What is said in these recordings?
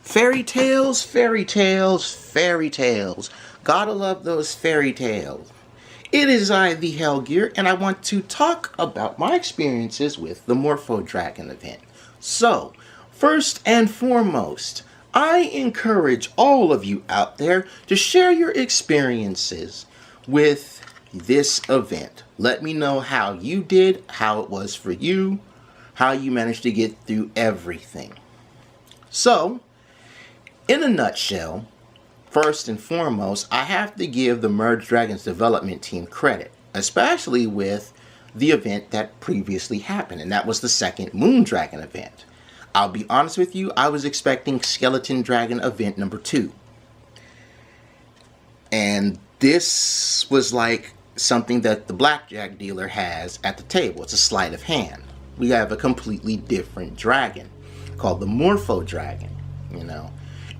Fairy tales, fairy tales, fairy tales. Gotta love those fairy tales. It is I, the Hellgear, and I want to talk about my experiences with the Morpho Dragon event. So, first and foremost, I encourage all of you out there to share your experiences with this event. Let me know how you did, how it was for you, how you managed to get through everything. So, in a nutshell, first and foremost, I have to give the Morpho Dragon's development team credit, especially with the event that previously happened, and that was the second Moon Dragon event. I'll be honest with you, I was expecting Skeleton Dragon event number 2. And this was like something that the blackjack dealer has at the table. It's a sleight of hand. We have a completely different dragon called the Morpho Dragon, you know.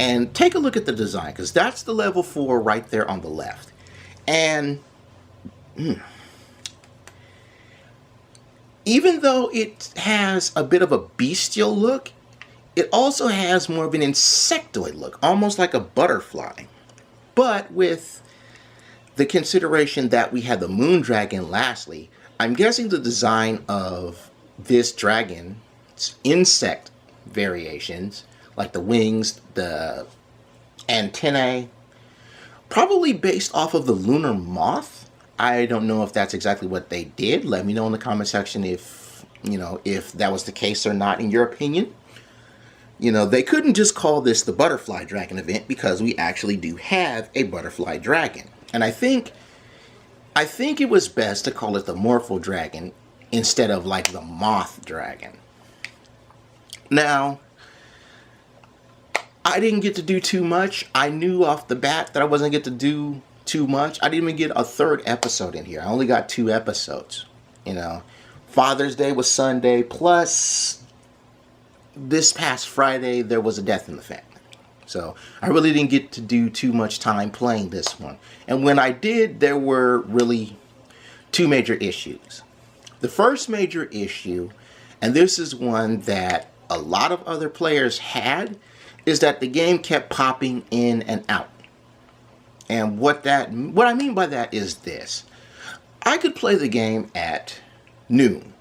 And take a look at the design, because that's the level 4 right there on the left. And even though it has a bit of a bestial look, it also has more of an insectoid look, almost like a butterfly. But with the consideration that we had the Moon Dragon lastly, I'm guessing the design of this dragon's insect variations, like the wings, the antennae, probably based off of the lunar moth. I don't know if that's exactly what they did. Let me know in the comment section if that was the case or not in your opinion. You know, they couldn't just call this the Butterfly Dragon event because we actually do have a Butterfly Dragon. And I think it was best to call it the Morpho Dragon instead of like the Moth Dragon. Now, I didn't get to do too much. I knew off the bat that I wasn't get to do too much. I didn't even get a third episode in here. I only got 2 episodes. You know, Father's Day was Sunday, plus this past Friday there was a death in the family. So I really didn't get to do too much time playing this one. And when I did, there were really 2 major issues. The first major issue, and this is one that a lot of other players had, is that the game kept popping in and out. And what I mean by that is this. I could play the game at noon,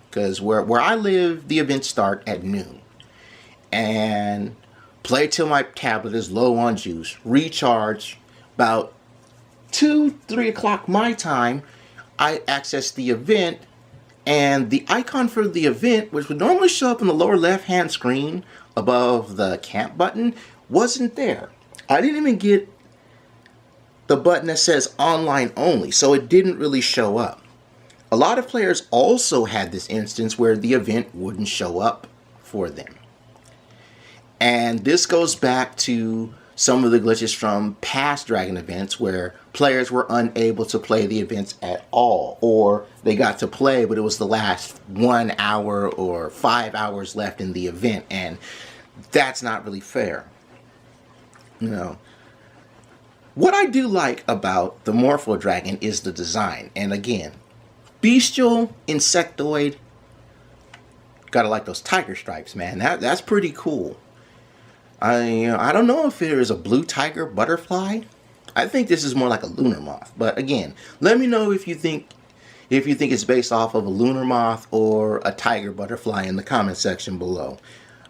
because where I live, the events start at noon. And play till my tablet is low on juice, recharge. About 2-3 o'clock my time, I access the event, and the icon for the event, which would normally show up in the lower left hand screen above the camp button, wasn't there. I didn't even get the button that says online only, so it didn't really show up. A lot of players also had this instance where the event wouldn't show up for them. And this goes back to some of the glitches from past Dragon events where players were unable to play the events at all, or they got to play but it was the last 1 hour or 5 hours left in the event, and that's not really fair. You know, what I do like about the Morpho Dragon is the design. And again, bestial, insectoid, gotta like those tiger stripes, man. That's pretty cool. I don't know if there is a blue tiger butterfly. I think this is more like a lunar moth. But again, let me know if you think it's based off of a lunar moth or a tiger butterfly in the comment section below.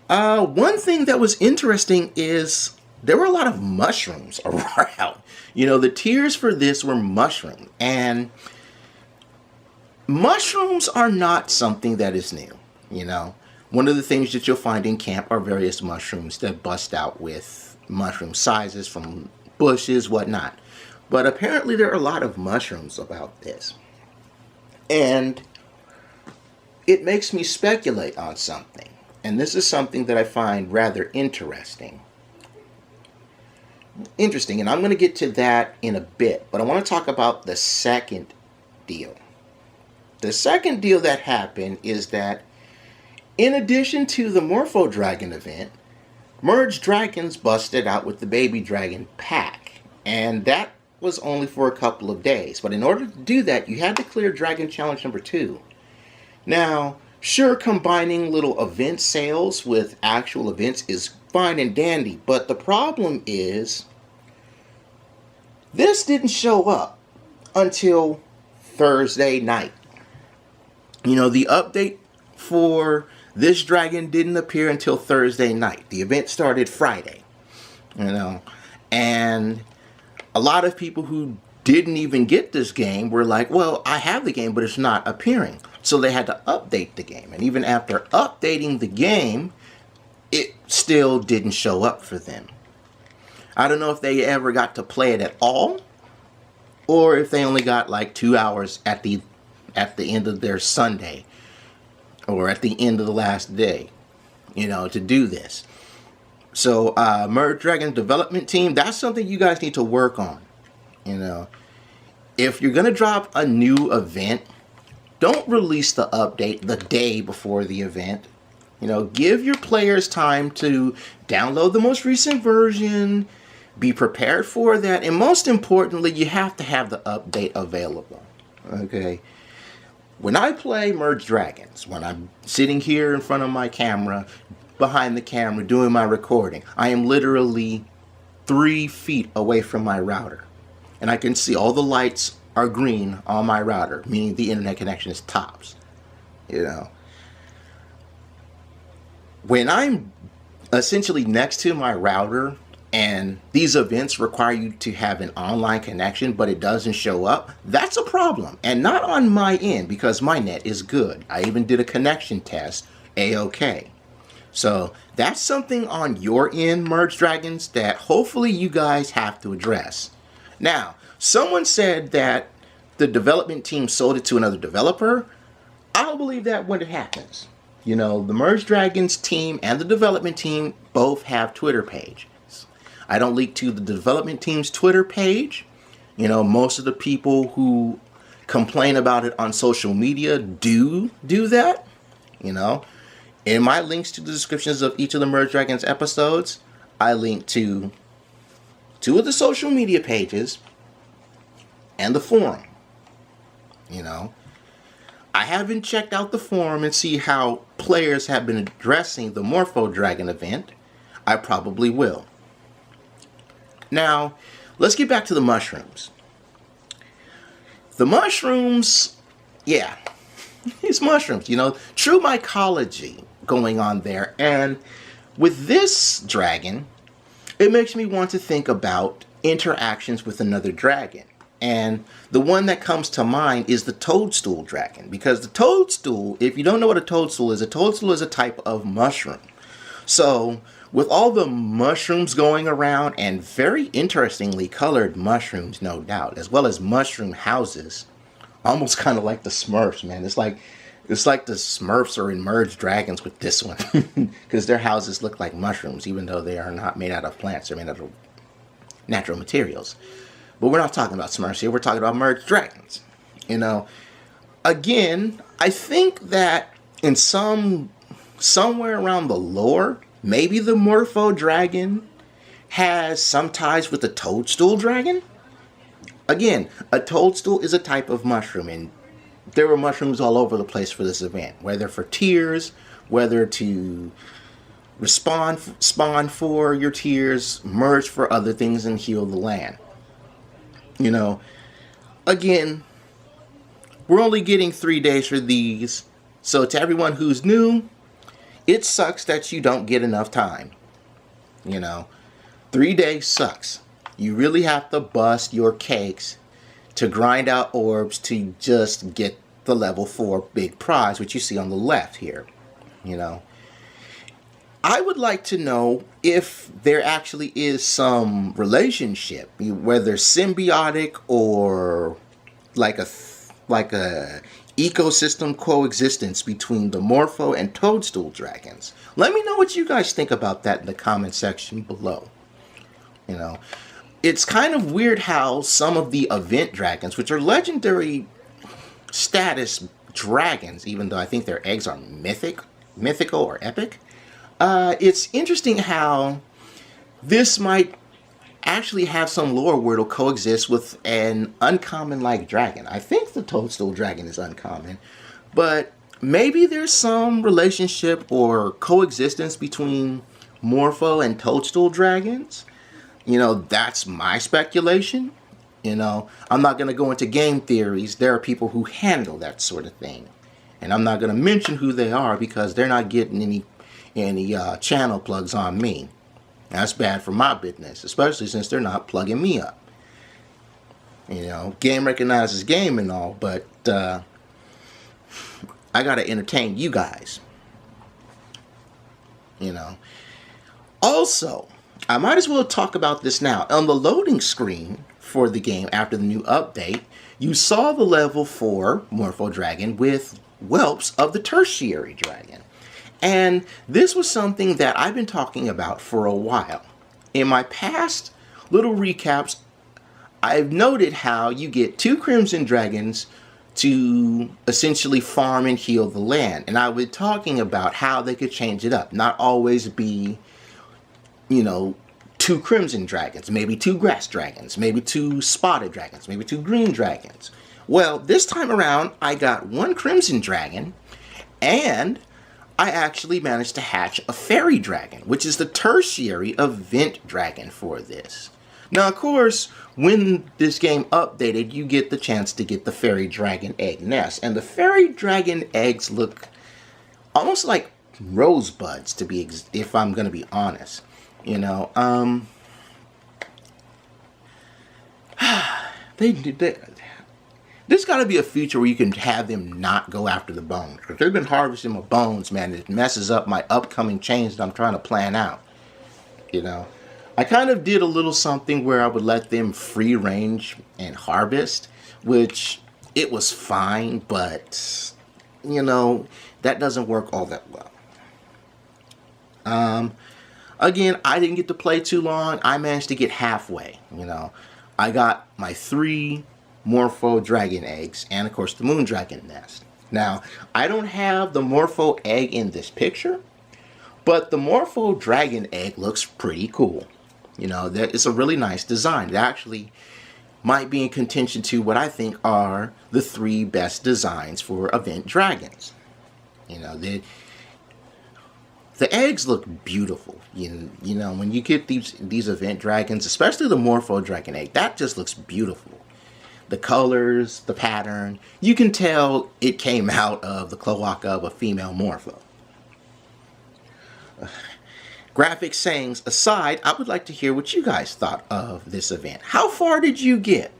One thing that was interesting is there were a lot of mushrooms around. You know, the tiers for this were mushroom, and mushrooms are not something that is new, you know. One of the things that you'll find in camp are various mushrooms that bust out with mushroom sizes from bushes, whatnot. But apparently there are a lot of mushrooms about this. And it makes me speculate on something. And this is something that I find rather interesting. And I'm going to get to that in a bit. But I want to talk about the second deal. The second deal that happened is that in addition to the Morpho Dragon event, Merged Dragons busted out with the Baby Dragon pack. And that was only for a couple of days. But in order to do that, you had to clear Dragon Challenge number 2. Now, Sure, combining little event sales with actual events is fine and dandy, but the problem is this didn't show up until Thursday night. You know, the update for this dragon didn't appear until Thursday night. The event started Friday, you know, and a lot of people who didn't even get this game were like, well, I have the game, but it's not appearing. So they had to update the game. And even after updating the game, it still didn't show up for them. I don't know if they ever got to play it at all, or if they only got like 2 hours at the end of their Sunday, or at the end of the last day, you know, to do this. So Morpho Dragon development team, that's something you guys need to work on. You know, if you're gonna drop a new event, don't release the update the day before the event. You know, give your players time to download the most recent version, be prepared for that, and most importantly, you have to have the update available. Okay. When I play Morpho Dragons, when I'm sitting here in front of my camera, behind the camera, doing my recording, I am literally 3 feet away from my router. And I can see all the lights are green on my router, meaning the internet connection is tops. You know, when I'm essentially next to my router and these events require you to have an online connection, but it doesn't show up, that's a problem. And not on my end, because my net is good. I even did a connection test, A-OK. So that's something on your end, Morpho Dragons, that hopefully you guys have to address. Now, someone said that the development team sold it to another developer. I'll believe that when it happens. You know, the Morpho Dragons team and the development team both have Twitter pages. I don't leak to the development team's Twitter page. You know, most of the people who complain about it on social media do that. You know, in my links to the descriptions of each of the Morpho Dragons episodes, I link to 2 of the social media pages and the forum. You know, I haven't checked out the forum and see how players have been addressing the Morpho Dragon event. I probably will. Now, let's get back to the mushrooms. The mushrooms, yeah, it's mushrooms, you know, true mycology going on there. And with this dragon, it makes me want to think about interactions with another dragon. And the one that comes to mind is the toadstool dragon. Because the toadstool, if you don't know what a toadstool is a type of mushroom. So, with all the mushrooms going around, and very interestingly colored mushrooms, no doubt, as well as mushroom houses, almost kind of like the Smurfs, man. It's like the Smurfs are in Morpho Dragons with this one, because their houses look like mushrooms, even though they are not made out of plants. They're made out of natural materials. But we're not talking about Smurfs here. We're talking about Morpho Dragons. You know, again, I think that in somewhere around the lore, maybe the Morpho Dragon has some ties with the toadstool dragon. Again, a toadstool is a type of mushroom, and there were mushrooms all over the place for this event, whether for tears, whether to spawn for your tears, merge for other things, and heal the land. You know, again, we're only getting 3 days for these, so to everyone who's new, it sucks that you don't get enough time. You know, 3 days sucks. You really have to bust your cakes to grind out orbs to just get the level 4 big prize, which you see on the left here. You know, I would like to know if there actually is some relationship, whether symbiotic or like a ecosystem coexistence between the Morpho and Toadstool dragons. Let me know what you guys think about that in the comment section below. You know, it's kind of weird how some of the event dragons, which are legendary status dragons, even though I think their eggs are mythical or epic, it's interesting how this might actually have some lore where it'll coexist with an uncommon like dragon. I think the Toadstool dragon is uncommon, but maybe there's some relationship or coexistence between Morpho and Toadstool dragons. That's my speculation. I'm not going to go into game theories. There are people who handle that sort of thing. And I'm not going to mention who they are because they're not getting any channel plugs on me. That's bad for my business, especially since they're not plugging me up. Game recognizes game and all, but I got to entertain you guys. Also, I might as well talk about this now. On the loading screen for the game after the new update, you saw the level 4 Morpho Dragon with whelps of the tertiary dragon. And this was something that I've been talking about for a while. In my past little recaps, I've noted how you get 2 Crimson Dragons to essentially farm and heal the land. And I've been talking about how they could change it up. Not always be, 2 Crimson Dragons, maybe 2 Grass Dragons, maybe 2 Spotted Dragons, maybe 2 Green Dragons. Well, this time around, I got 1 Crimson Dragon, and I actually managed to hatch a Fairy Dragon, which is the tertiary event dragon for this. Now, of course, when this game updated, you get the chance to get the Fairy Dragon egg nest. And the Fairy Dragon eggs look almost like rosebuds, if I'm going to be honest. There's got to be a feature where you can have them not go after the bones. Because they've been harvesting my bones, man. It messes up my upcoming change that I'm trying to plan out. I kind of did a little something where I would let them free range and harvest, which it was fine, but, that doesn't work all that well. Again, I didn't get to play too long. I managed to get halfway, I got my 3 Morpho Dragon eggs and, of course, the Moon Dragon nest. Now, I don't have the Morpho egg in this picture, but the Morpho Dragon egg looks pretty cool. It's a really nice design. It actually might be in contention to what I think are the 3 best designs for event dragons. The eggs look beautiful. When you get these event dragons, especially the Morpho Dragon egg, that just looks beautiful. The colors, the pattern, you can tell it came out of the cloaca of a female Morpho. Graphic sayings aside, I would like to hear what you guys thought of this event. How far did you get?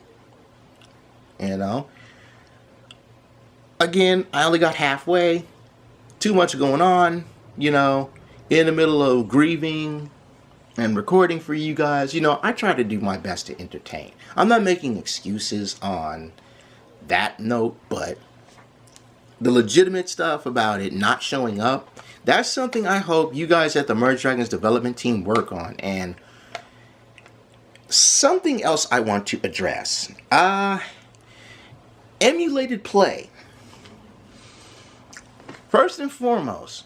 Again, I only got halfway. Too much going on, in the middle of grieving and recording for you guys. I try to do my best to entertain. I'm not making excuses on that note, but the legitimate stuff about it not showing up, that's something I hope you guys at the Merge Dragons development team work on. And something else I want to address. Emulated play. First and foremost,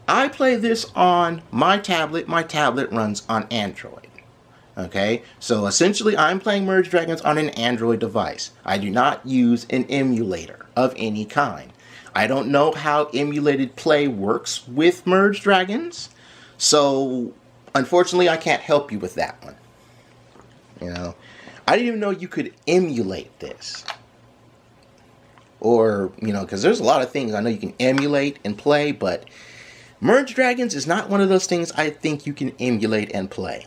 I play this on my tablet. My tablet runs on Android. Okay, so essentially I'm playing Merge Dragons on an Android device. I do not use an emulator of any kind. I don't know how emulated play works with Merge Dragons, so unfortunately I can't help you with that one. I didn't even know you could emulate this. Or, because there's a lot of things I know you can emulate and play, but Merge Dragons is not one of those things I think you can emulate and play.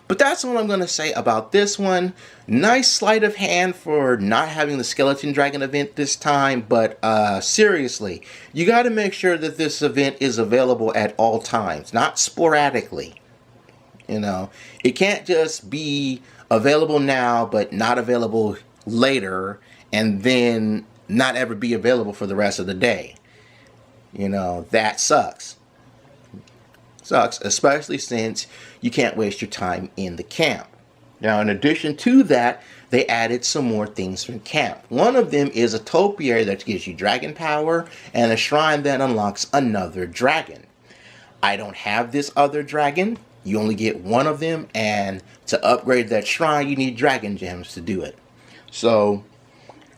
But that's all I'm going to say about this one. Nice sleight of hand for not having the Skeleton Dragon event this time, but seriously, you got to make sure that this event is available at all times, not sporadically. It can't just be available now, but not available later, and then not ever be available for the rest of the day. That sucks. Sucks, especially since you can't waste your time in the camp. Now, in addition to that, they added some more things from camp. One of them is a topiary that gives you dragon power and a shrine that unlocks another dragon. I don't have this other dragon. You only get one of them, and to upgrade that shrine, you need dragon gems to do it. So,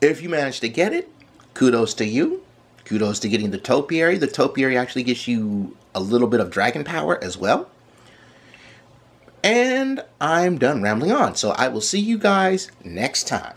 if you manage to get it, kudos to you. Kudos to getting the topiary. The topiary actually gives you a little bit of dragon power as well. And I'm done rambling on. So I will see you guys next time.